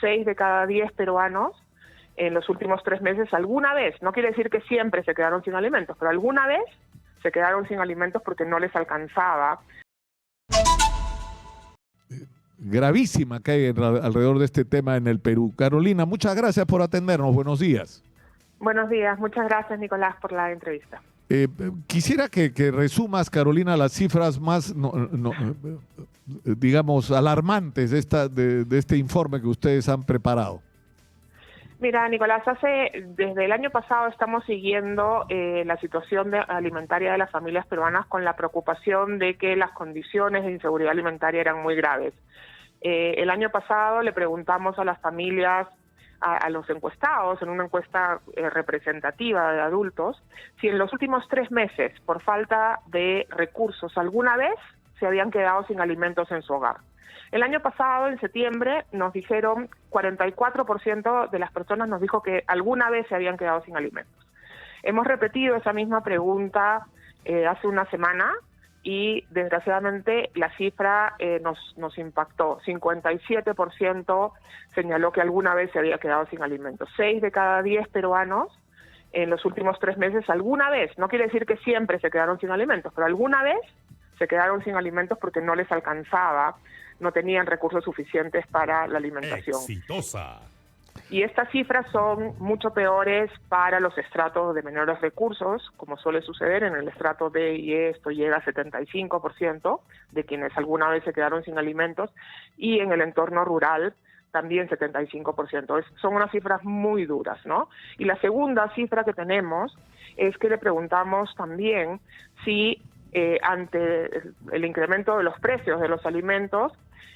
6 de cada 10 peruanos en los últimos 3 meses alguna vez, no quiere decir que siempre se quedaron sin alimentos, pero alguna vez se quedaron sin alimentos porque no les alcanzaba. Gravísima que hay alrededor de este tema en el Perú. Carolina, muchas gracias por atendernos. Buenos días. Buenos días, muchas gracias Nicolás por la entrevista. Quisiera que resumas, Carolina, las cifras más, digamos, alarmantes de este informe que ustedes han preparado. Mira, Nicolás, desde el año pasado estamos siguiendo la situación alimentaria de las familias peruanas con la preocupación de que las condiciones de inseguridad alimentaria eran muy graves. El año pasado le preguntamos a las familias, a los encuestados, en una encuesta representativa de adultos, si en los últimos 3 meses, por falta de recursos, alguna vez se habían quedado sin alimentos en su hogar. El año pasado, en septiembre, nos dijeron, 44% de las personas nos dijo que alguna vez se habían quedado sin alimentos. Hemos repetido esa misma pregunta hace una semana y desgraciadamente la cifra nos impactó. 57% señaló que alguna vez se había quedado sin alimentos. 6 de cada 10 peruanos en los últimos 3 meses alguna vez, no quiere decir que siempre se quedaron sin alimentos, pero alguna vez se quedaron sin alimentos porque no les alcanzaba, no tenían recursos suficientes para la alimentación. Exitosa. Y estas cifras son mucho peores para los estratos de menores recursos, como suele suceder en el estrato D y E, esto llega a 75% de quienes alguna vez se quedaron sin alimentos, y en el entorno rural también 75%. Son unas cifras muy duras, ¿no? Y la segunda cifra que tenemos es que le preguntamos también si ante el incremento de los precios de los alimentos,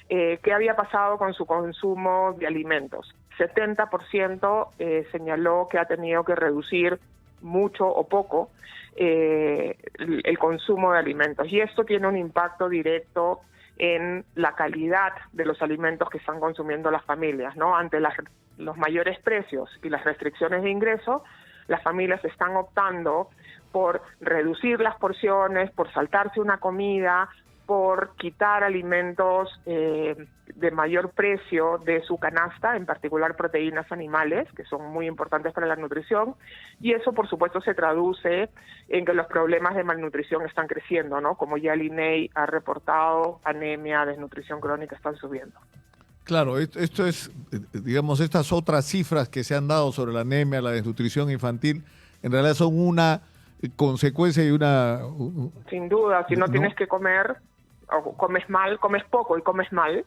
¿qué había pasado con su consumo de alimentos? 70% señaló que ha tenido que reducir mucho o poco el consumo de alimentos. Y esto tiene un impacto directo en la calidad de los alimentos que están consumiendo las familias, ¿no? Ante los mayores precios y las restricciones de ingreso, las familias están optando por reducir las porciones, por saltarse una comida, por quitar alimentos de mayor precio de su canasta, en particular proteínas animales, que son muy importantes para la nutrición, y eso por supuesto se traduce en que los problemas de malnutrición están creciendo, ¿no? Como ya el INEI ha reportado, anemia, desnutrición crónica están subiendo. Claro, esto es, digamos, estas otras cifras que se han dado sobre la anemia, la desnutrición infantil, en realidad son una consecuencia y una... Sin duda, si no tienes que comer, o comes mal, comes poco y comes mal,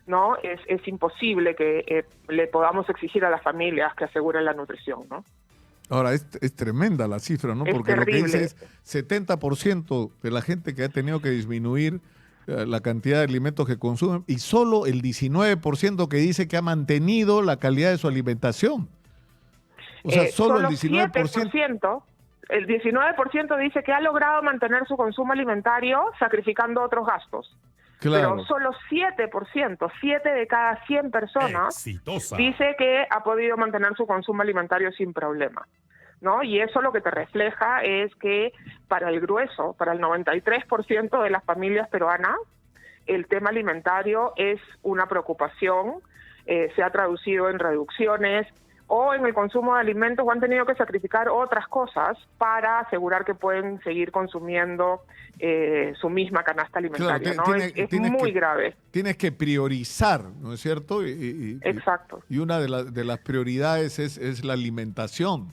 ¿no? Es imposible que le podamos exigir a las familias que aseguren la nutrición, ¿no? Ahora, es tremenda la cifra, ¿no? Es porque terrible. Lo que dice es 70% de la gente que ha tenido que disminuir la cantidad de alimentos que consumen y solo el 19% que dice que ha mantenido la calidad de su alimentación. O sea, solo el 19%. 7%. El 19% dice que ha logrado mantener su consumo alimentario sacrificando otros gastos. Claro. Pero solo 7%, 7 de cada 100 personas, Exitosa. dice que ha podido mantener su consumo alimentario sin problema, ¿no? Y eso lo que te refleja es que para el grueso, para el 93% de las familias peruanas, el tema alimentario es una preocupación, se ha traducido en reducciones o en el consumo de alimentos, o han tenido que sacrificar otras cosas para asegurar que pueden seguir consumiendo su misma canasta alimentaria, claro, ¿no? Es muy grave. Tienes que priorizar, ¿no es cierto? Exacto. Y una de las prioridades es la alimentación.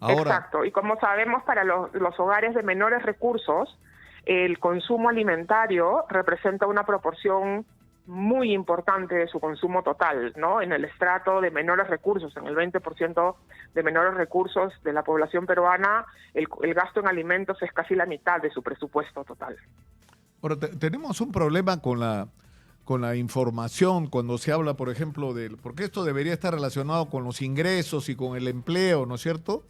Ahora, exacto. Y como sabemos, para los hogares de menores recursos, el consumo alimentario representa una proporción muy importante de su consumo total, ¿no? En el estrato de menores recursos, en el 20% de menores recursos de la población peruana, el gasto en alimentos es casi la mitad de su presupuesto total. Ahora, tenemos un problema con la información cuando se habla, por ejemplo, porque esto debería estar relacionado con los ingresos y con el empleo, ¿no es cierto?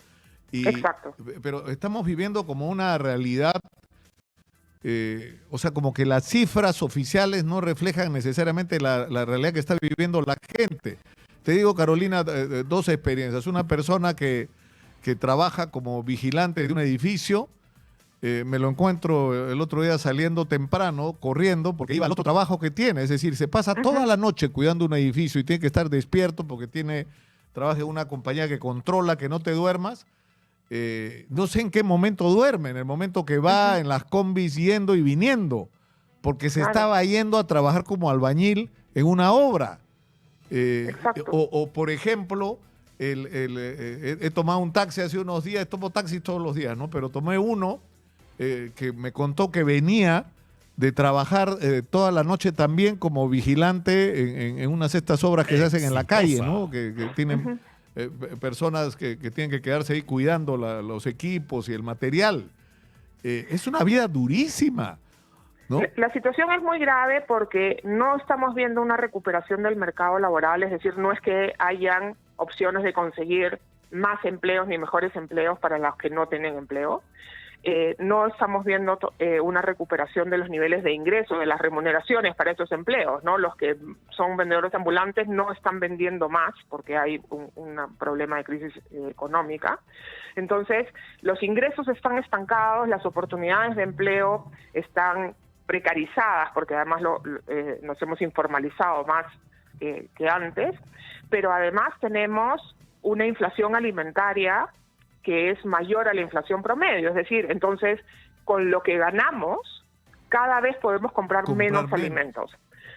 Exacto. Pero estamos viviendo como una realidad. O sea, como que las cifras oficiales no reflejan necesariamente la realidad que está viviendo la gente. Te digo, Carolina, dos experiencias. Una persona que trabaja como vigilante de un edificio me lo encuentro el otro día saliendo temprano, corriendo, porque iba al otro trabajo que tiene. Es decir, se pasa toda la noche cuidando un edificio y tiene que estar despierto porque trabaja en una compañía que controla que no te duermas. No sé en qué momento duerme, en el momento que va en las combis yendo y viniendo, porque se estaba yendo a trabajar como albañil en una obra. O por ejemplo, he tomado un taxi hace unos días, tomo taxi todos los días, ¿no? Pero tomé uno que me contó que venía de trabajar toda la noche también como vigilante en unas de estas obras que se hacen en la calle, ¿no? Que tienen personas que tienen que quedarse ahí cuidando los equipos y el material. Es una vida durísima, ¿no? La situación es muy grave porque no estamos viendo una recuperación del mercado laboral, es decir, no es que hayan opciones de conseguir más empleos ni mejores empleos para los que no tienen empleo. No estamos viendo una recuperación de los niveles de ingreso, de las remuneraciones para esos empleos, ¿no? Los que son vendedores ambulantes no están vendiendo más porque hay un problema de crisis económica. Entonces, los ingresos están estancados, las oportunidades de empleo están precarizadas porque además nos hemos informalizado más que antes, pero además tenemos una inflación alimentaria que es mayor a la inflación promedio, es decir, entonces con lo que ganamos cada vez podemos comprar menos alimentos,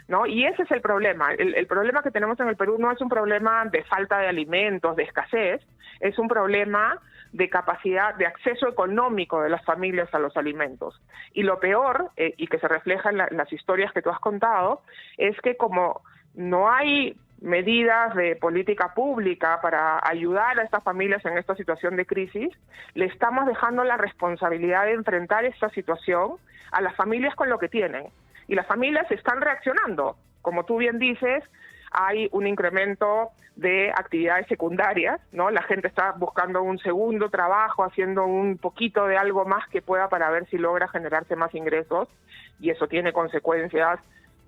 ¿no? Y ese es el problema. El problema que tenemos en el Perú no es un problema de falta de alimentos, de escasez, es un problema de capacidad, de acceso económico de las familias a los alimentos. Y lo peor, y que se refleja en las historias que tú has contado, es que como no hay medidas de política pública para ayudar a estas familias en esta situación de crisis, le estamos dejando la responsabilidad de enfrentar esta situación a las familias con lo que tienen. Y las familias están reaccionando. Como tú bien dices, hay un incremento de actividades secundarias, ¿no? La gente está buscando un segundo trabajo, haciendo un poquito de algo más que pueda para ver si logra generarse más ingresos, y eso tiene consecuencias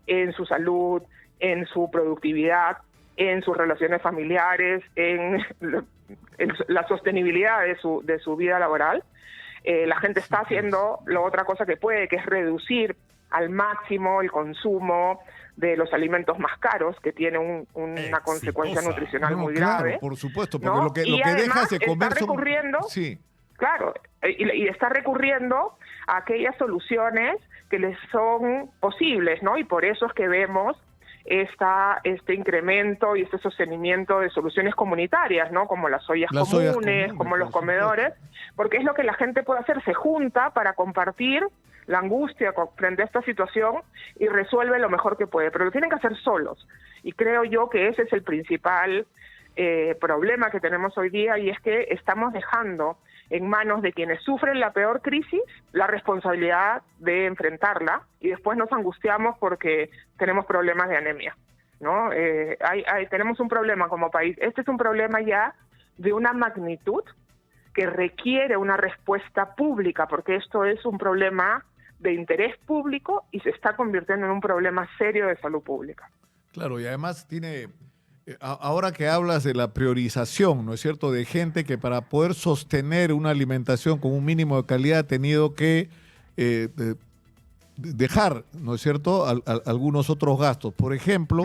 en su salud, en su productividad, en sus relaciones familiares, en la sostenibilidad de su vida laboral. La gente está haciendo la otra cosa que puede, que es reducir al máximo el consumo de los alimentos más caros, que tiene una consecuencia nutricional muy grave. Claro, por supuesto, porque ¿no? lo que dejas de comer está recurriendo, sí. Claro, y está recurriendo a aquellas soluciones que les son posibles, ¿no? Y por eso es que vemos este incremento y este sostenimiento de soluciones comunitarias, ¿no? Como las ollas comunes, como los comedores, porque es lo que la gente puede hacer, se junta para compartir la angustia frente a esta situación y resuelve lo mejor que puede, pero lo tienen que hacer solos. Y creo yo que ese es el principal problema que tenemos hoy día, y es que estamos dejando en manos de quienes sufren la peor crisis la responsabilidad de enfrentarla, y después nos angustiamos porque tenemos problemas de anemia, ¿no? Tenemos un problema como país. Este es un problema ya de una magnitud que requiere una respuesta pública, porque esto es un problema de interés público y se está convirtiendo en un problema serio de salud pública. Claro, y además tiene... Ahora que hablas de la priorización, ¿no es cierto?, de gente que para poder sostener una alimentación con un mínimo de calidad ha tenido que dejar, ¿no es cierto?, algunos otros gastos. Por ejemplo,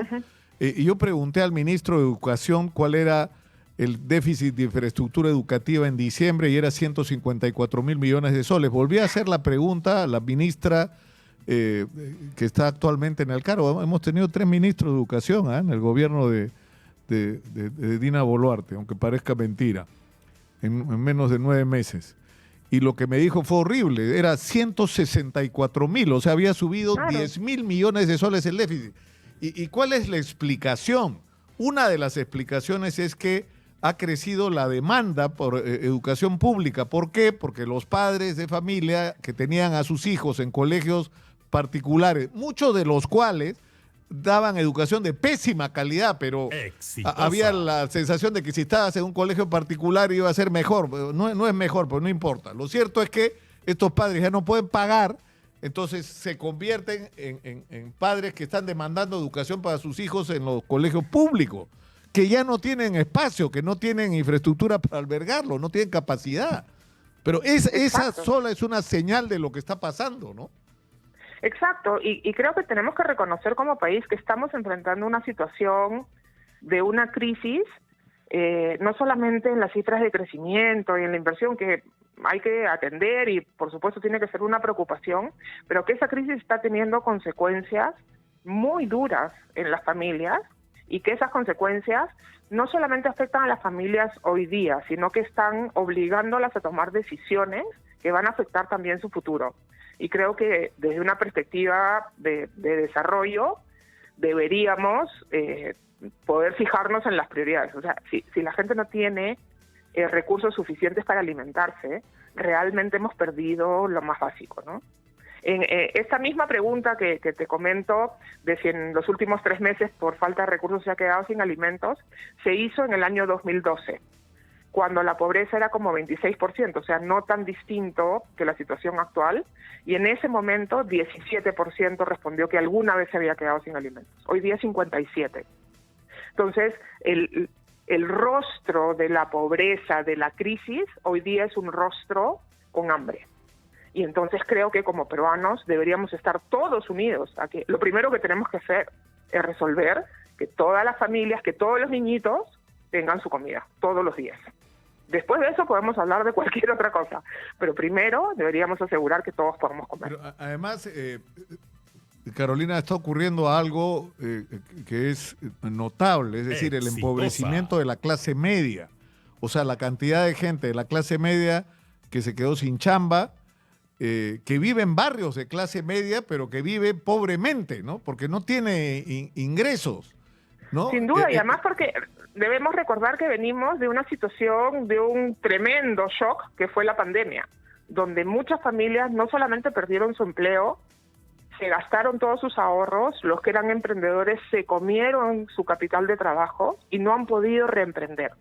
yo pregunté al ministro de Educación cuál era el déficit de infraestructura educativa en diciembre y era 154.000 millones de soles. Volví a hacer la pregunta a la ministra que está actualmente en el cargo. Hemos tenido 3 ministros de Educación en el gobierno de Dina Boluarte, aunque parezca mentira, en menos de 9 meses. Y lo que me dijo fue horrible, era 164.000, o sea, había subido 10.000 millones de soles el déficit. ¿Y cuál es la explicación? Una de las explicaciones es que ha crecido la demanda por educación pública. ¿Por qué? Porque los padres de familia que tenían a sus hijos en colegios particulares, muchos de los cuales daban educación de pésima calidad, pero había la sensación de que si estabas en un colegio particular iba a ser mejor. No es mejor, pero no importa. Lo cierto es que estos padres ya no pueden pagar, entonces se convierten en padres que están demandando educación para sus hijos en los colegios públicos, que ya no tienen espacio, que no tienen infraestructura para albergarlo, no tienen capacidad. Pero esa Exacto. sola es una señal de lo que está pasando, ¿no? Exacto, y creo que tenemos que reconocer como país que estamos enfrentando una situación de una crisis, no solamente en las cifras de crecimiento y en la inversión que hay que atender y por supuesto tiene que ser una preocupación, pero que esa crisis está teniendo consecuencias muy duras en las familias y que esas consecuencias no solamente afectan a las familias hoy día, sino que están obligándolas a tomar decisiones que van a afectar también su futuro. Y creo que desde una perspectiva de desarrollo deberíamos poder fijarnos en las prioridades. O sea, si la gente no tiene recursos suficientes para alimentarse, realmente hemos perdido lo más básico, ¿no? En esta misma pregunta que te comento, de si en los últimos 3 meses por falta de recursos se ha quedado sin alimentos, se hizo en el año 2012, cuando la pobreza era como 26%, o sea, no tan distinto que la situación actual, y en ese momento 17% respondió que alguna vez se había quedado sin alimentos. Hoy día 57%. Entonces, el rostro de la pobreza, de la crisis, hoy día es un rostro con hambre. Y entonces creo que como peruanos deberíamos estar todos unidos a que lo primero que tenemos que hacer es resolver que todas las familias, que todos los niñitos tengan su comida todos los días. Después de eso podemos hablar de cualquier otra cosa, pero primero deberíamos asegurar que todos podamos comer. Pero además, Carolina, está ocurriendo algo que es notable, es decir, el empobrecimiento de la clase media. O sea, la cantidad de gente de la clase media que se quedó sin chamba, que vive en barrios de clase media, pero que vive pobremente, ¿no? Porque no tiene ingresos, ¿no? Sin duda, y además porque debemos recordar que venimos de una situación de un tremendo shock que fue la pandemia, donde muchas familias no solamente perdieron su empleo, se gastaron todos sus ahorros, los que eran emprendedores se comieron su capital de trabajo y no han podido reemprender.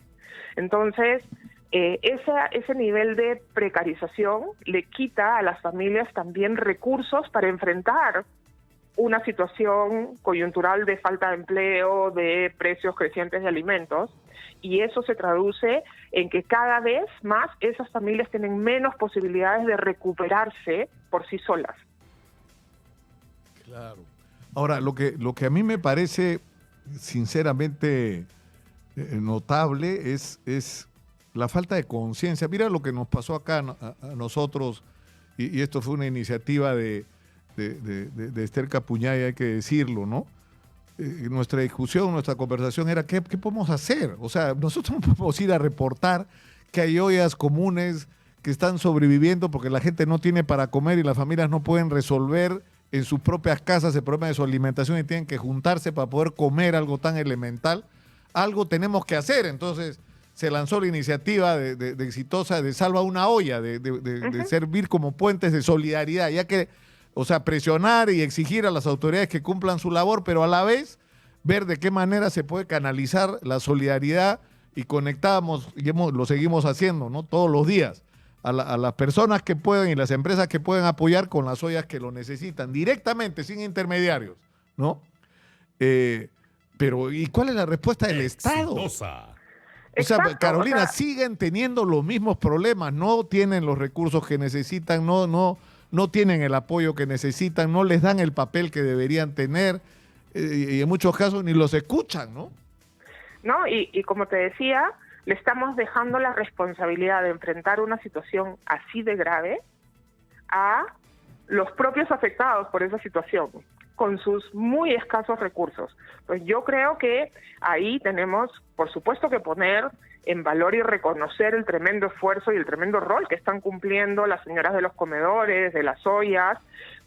Entonces, ese nivel de precarización le quita a las familias también recursos para enfrentar una situación coyuntural de falta de empleo, de precios crecientes de alimentos, y eso se traduce en que cada vez más esas familias tienen menos posibilidades de recuperarse por sí solas. Claro. Ahora, lo que a mí me parece sinceramente notable es la falta de conciencia. Mira lo que nos pasó acá a nosotros, y esto fue una iniciativa de Esther Capuñay, hay que decirlo, ¿no? Nuestra discusión, nuestra conversación era ¿qué podemos hacer? O sea, nosotros no podemos ir a reportar que hay ollas comunes que están sobreviviendo porque la gente no tiene para comer y las familias no pueden resolver en sus propias casas el problema de su alimentación y tienen que juntarse para poder comer algo tan elemental. Algo tenemos que hacer. Entonces se lanzó la iniciativa de exitosa de Salva una Olla, de servir como puentes de solidaridad, ya que, o sea, presionar y exigir a las autoridades que cumplan su labor, pero a la vez ver de qué manera se puede canalizar la solidaridad y conectamos, y lo seguimos haciendo, ¿no? Todos los días, a las personas que pueden y las empresas que pueden apoyar con las ollas que lo necesitan, directamente, sin intermediarios, ¿no? Pero, ¿y cuál es la respuesta del Estado? O sea, Exacto, Carolina, siguen teniendo los mismos problemas, no tienen los recursos que necesitan, no tienen el apoyo que necesitan, no les dan el papel que deberían tener, y en muchos casos ni los escuchan, ¿no? No, y como te decía, le estamos dejando la responsabilidad de enfrentar una situación así de grave a los propios afectados por esa situación, con sus muy escasos recursos. Pues yo creo que ahí tenemos, por supuesto, que poner en valor y reconocer el tremendo esfuerzo y el tremendo rol que están cumpliendo las señoras de los comedores, de las ollas,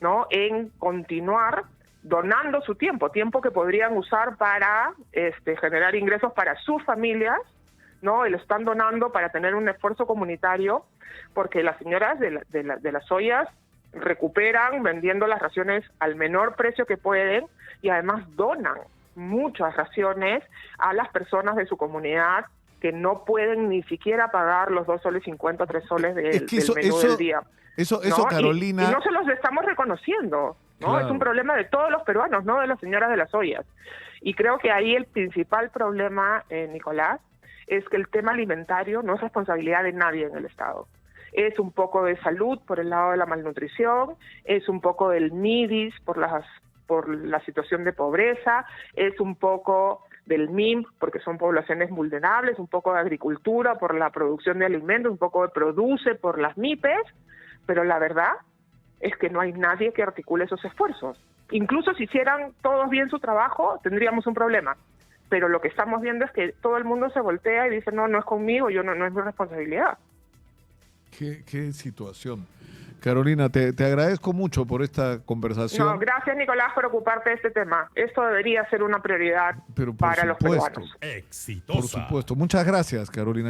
¿no? En continuar donando su tiempo que podrían usar para generar ingresos para sus familias, ¿no? Y lo están donando para tener un esfuerzo comunitario, porque las señoras de las ollas recuperan vendiendo las raciones al menor precio que pueden y además donan muchas raciones a las personas de su comunidad que no pueden ni siquiera pagar los 2.50 soles, 3 soles del menú del día. Eso, ¿no? Carolina... Y no se los estamos reconociendo, ¿no? Claro. Es un problema de todos los peruanos, no de las señoras de las ollas. Y creo que ahí el principal problema, Nicolás, es que el tema alimentario no es responsabilidad de nadie en el Estado. es un poco de salud por el lado de la malnutrición, es un poco del MIDIS por la situación de pobreza, es un poco del MIM porque son poblaciones vulnerables, un poco de agricultura por la producción de alimentos, un poco de produce por las MIPES, pero la verdad es que no hay nadie que articule esos esfuerzos. Incluso si hicieran todos bien su trabajo, tendríamos un problema. Pero lo que estamos viendo es que todo el mundo se voltea y dice, no es conmigo, no es mi responsabilidad. Qué situación. Carolina, te agradezco mucho por esta conversación. No, gracias, Nicolás, por ocuparte de este tema. Esto debería ser una prioridad para los peruanos. Exitosa. Por supuesto. Muchas gracias, Carolina.